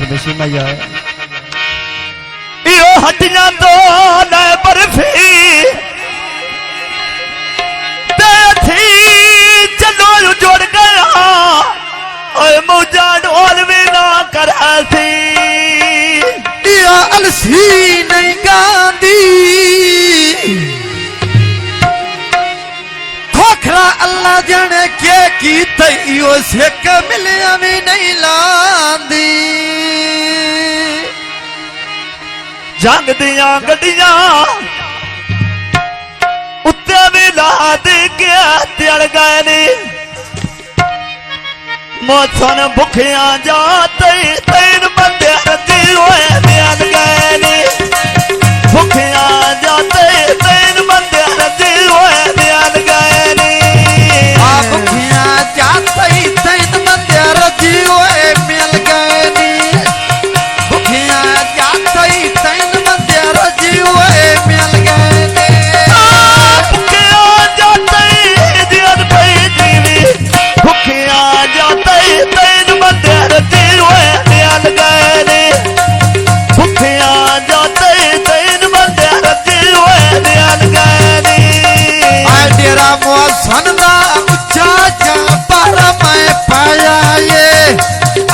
परमेश्वर मैया यो हटिया तो न बर्फी थी चलो जुड़ गया और मौजा ढोल भी ना कर थी या अलसी नहीं गांधी खोखरा अल्लाह जाने के की तैयो से मिलिया भी नहीं लांदी जंग दिया गड्डियां उत्ते भी ला दे गया तड़ गए ने मौसन भुखिया जाते तीन बंदे रजी होए बयान गए ने भुखिया जाते तीन बंदे रजी होए बयान गए ने भुखिया जाते तीन बंदे रजी होए मिल गए ने भुखिया जाते तीन बंदे रजी होए मिल गए ने भुखिया जाते दियन पई जीवी भुखिया जाते तीन बंदे रजी होए बयान गए ने भुखिया जाते तीन बंदे रजी होए बयान गए ने डेरा मौसन दा उच्चा जा पर मैं पाया ये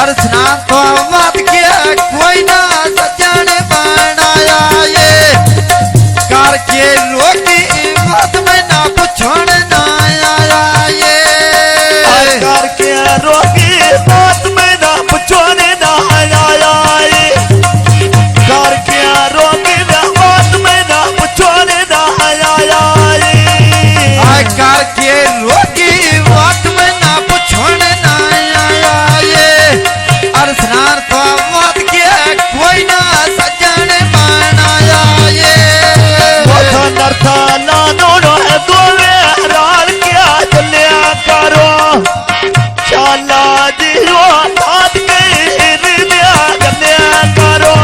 अर्चना तो मत के कोई ना सजन बनाया ये कर के रोटी मत में ना पूछण ना आया ये कर के रोगी बात में ना पूछने ना आया ये कर के रोगी बात में ना पूछने ना आया ये कर के रोटी बात में ना पूछण ना आया ये अर्चना तो मत के कोई ना सजन बनाया ये नरथा ना दोनों है दोवे राल क्या चलिया करो शाला जीरो साथ के रिया चलिया करो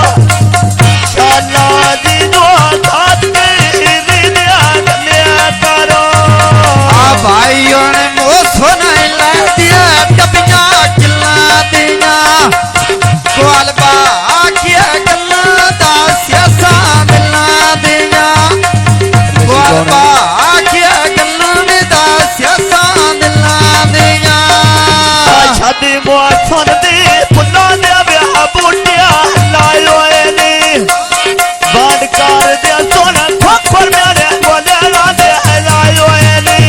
शाला जीरो साथ के रिया चलिया करो भाइयों ने मोह नहीं ला दिया डबिया किला दिया गोलबा किया गल्ला दासिया सा मिला दिया गोलबा किया गल्ला ने दासिया सा मिला दिया शादी मोहन दी फुल्ला दे ब्याह बूटिया लायो ने बांड कर दे सोना खोखर मेरे बोले ला दे लायो ने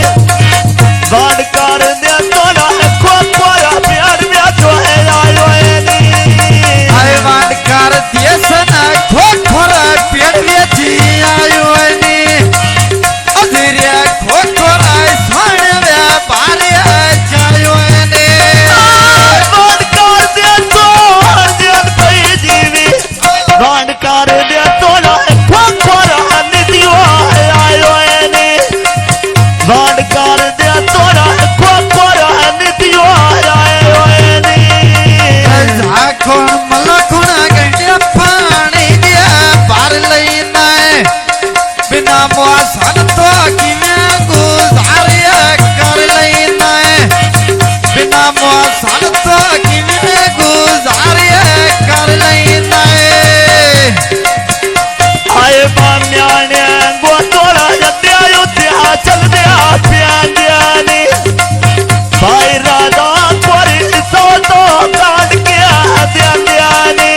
बांड कर दे सोना खोखर प्यार में जो है लायो ने आए बांड कर दिए सना खोखर पेड़ में जी आयो ने अधीरे खोखर साण व्यापार जायो ने बांड कर दे सोना दे पई जीवी बांड कर दे सोना खोखर निदियो आयो ने बांड कर दे सोना खोखर निदियो आयो ने झाखों मलखुना गंडिया पानी दिया पार लेना बिना मौसन तो किमें गुजारिया कर लेना बिना मौसन तो किमें गुजारिया कर लेना आए बाम्याने गोतोला जत्या युद्ध्या चल दिया प्यान दियानी भाई राजा कोरी सो तो काट किया दियानी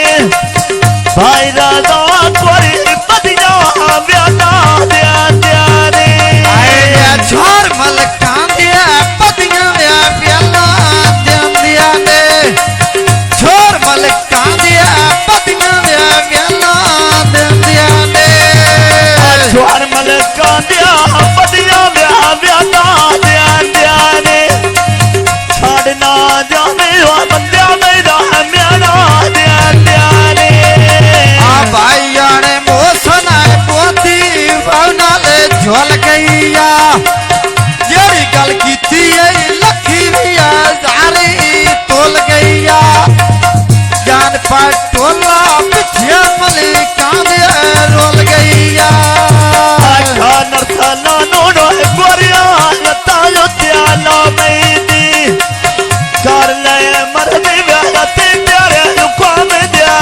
भाई राजा कोरी बदिया व्याता दियानी आए छोर मलका दिया पतिया व्या प्याला दिया ने छोर मलका दिया पतिया व्या प्याला दिया ने छोर मलका दिया बदिया व्याता दियानी छाड़ना जाने बंदिया मेरा मेरा दियानी भाइयों ने मोसन पोती भावना ले झोल गईया जेरी गल की थी लखी भैया सारी तोल गईया जान पर टोला पिछे मलिका रोल गईया नरसना नोनो गोरिया लता युद्ध्या मैदी कर ले मरदी व्याते प्यारे युका में दिया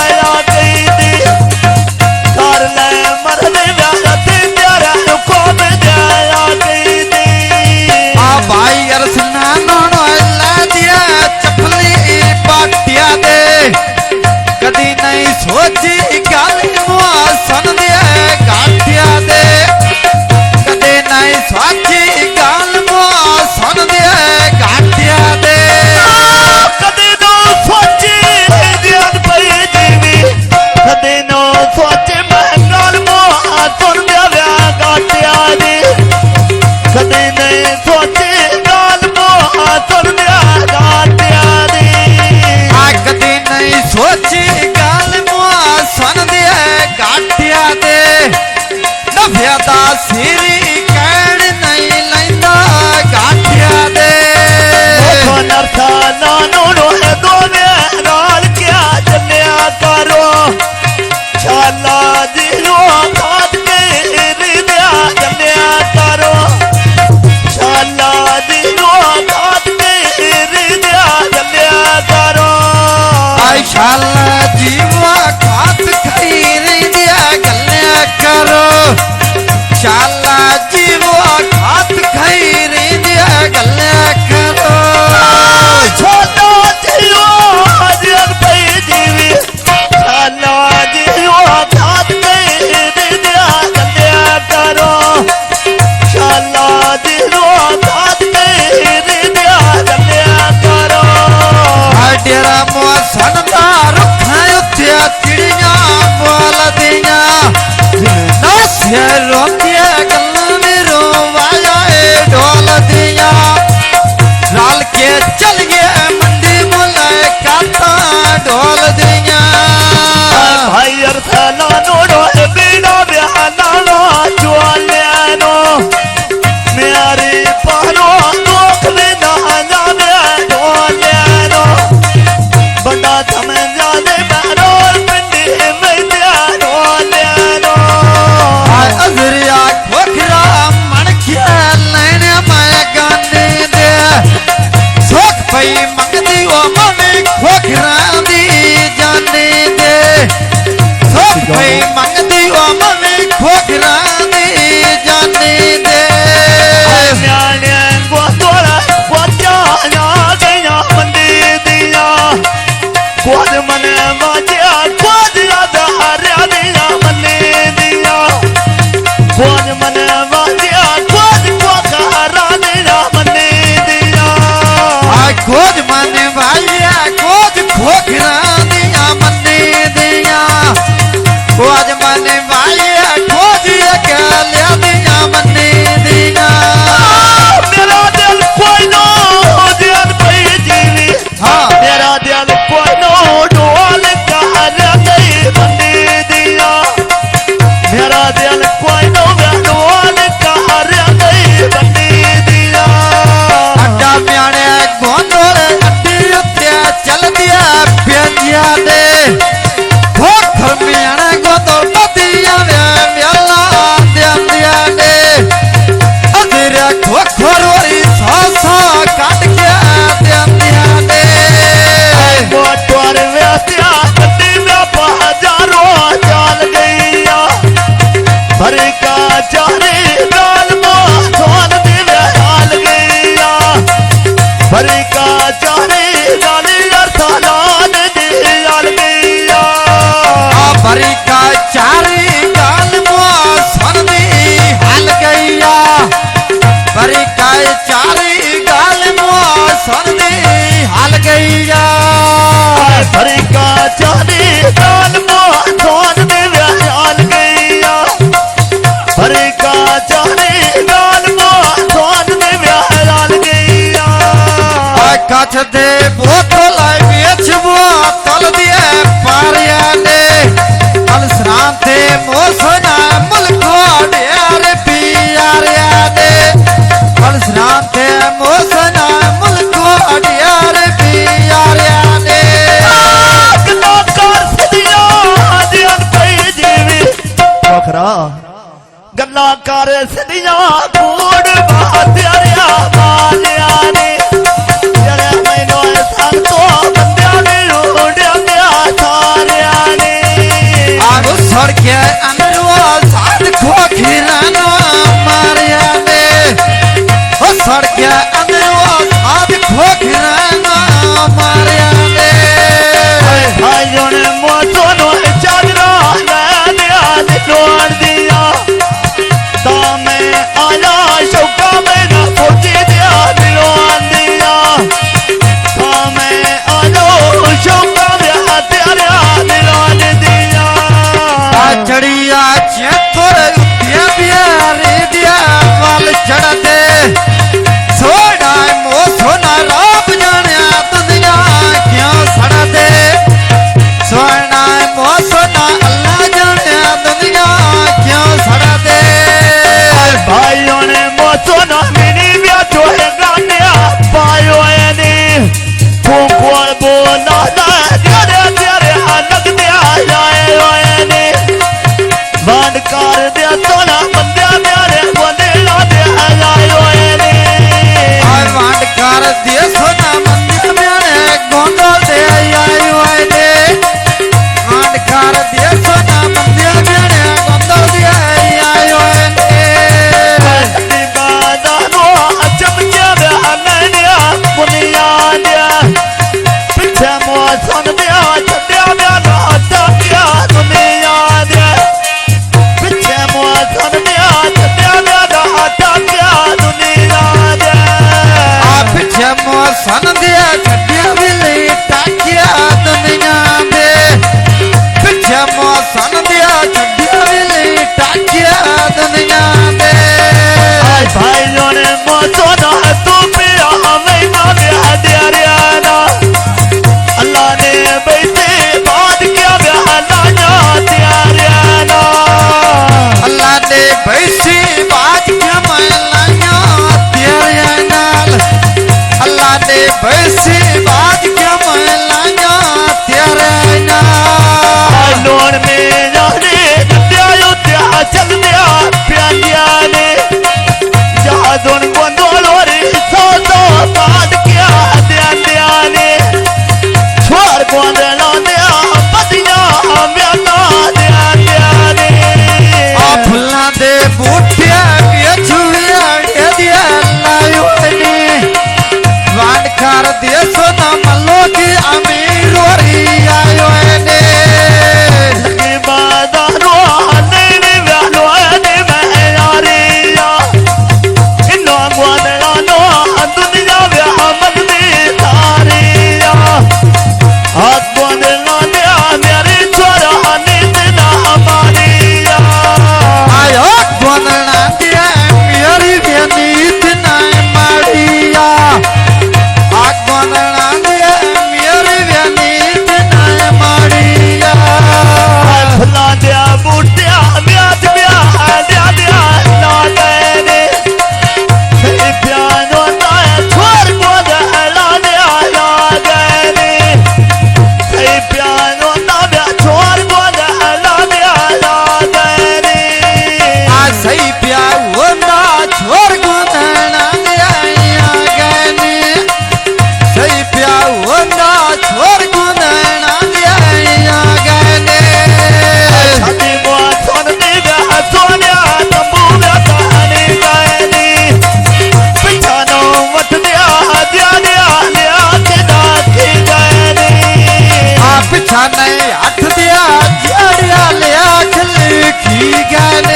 सोची गाल मुआ सन दे गाठिया दे नव्यदा सिरी कैण नहीं लैंदा गाठिया दे नरसा नानो दो राल क्या चलिया करो शाला दिलो खाद के हृदया चलिया करो शाला दिलो खाद के हृदया चलिया करो आई शाला जीवा खात खैर दिया गल्या करो शाला जीवा खात खैर दिया गल्या करो छोटा जियो हरियन पे जीवी शाला जियो खाद के हृदया चलिया करो शाला दिलो खाद के हृदया चलिया करो डेरा मुआ सनदा रुखा उत्या चिड़िया बोल दिया नस्य रोकिया गल्ला में रोवाया ढोल दिया राल के चल गए मंडी मुलाय काता ढोल दिया भाई अरसला नोड़ो बीड़ा बिहाना चुआलियानो मेरी पारो दुख में ना जाने ढोलियानो बड़ा समय जाने बैरो पिंडी में दिया ढोलियानो अजरिया खोखरा मनखिया लेने माया गाने दे सोख पई मंगदी ओ मने खोखरा दी जाने दे सोख पई मंगदी ओ मने खोखरा दी जाने दे न्याणे को तोड़ा को जाना गया मंडी दिया कोद मन माजिया कोद याद हरिया दिया मने दिया कोद मन माजिया कोद को कहारा दिया मने दिया आ खोज माने भाईया खोज खोखरा दिया मने दिया खोज माने भाईया खोज अकेला दिया मने दिया मेरा दिल कोई नो दिल पे जीवी हाँ मेरा दिल कोई नो ढोल कहारा गई मने दिया मेरा दिल कोई नो ढोल कहारा गई मने दिया अड्डा म्याने गोंदोल अड्डी उत्या चल दिया प्याजिया दे खोखर म्याने गोंदोल पतिया म्याला दिया दे अजरा खोखर वरी सासा काट के दिया दे मोटर व्यस्या गड्डी में बाजारों चल गईया भर का चारे गाल मोहन दिवे हाल गईया भर का चारे गाल अरसलान दियाल गईया भरी का चारी गाल मुआ सन दी हाल गईया भरी का चारी गाल मुआ सन दी हाल गईया भर का चारे गाल मोहन दिवे हाल गईया भर का चारे गाल मोहन दिवे हाल गईया कछ दे बोतल बेचबो तल दिए पारिया दे कल श्रांते मोसना मुल्को डेर पियारिया दे कल श्रांते मोसना मुल्को डेर पियारिया दे गल्ला कर सदिया कूड़ बात्यारिया बालिया ने जरे मैनो संग तो बंदिया ने रोड़िया दिया सारिया ने आगो सड़ के अंदरवा साथ खोखिरा ना मारिया दे ओ सड़ के अंदरवा साथ खोखिरा ना मारिया दे भाइयों ने मोसोनो चादरा ले दिया लोड़ दिया तामे आया शौका में ना सोची दिया दिलों दिया तामे आया शौका में तेरे दिलों दिया चढ़िया चेतोर उठिया बिया ईगाने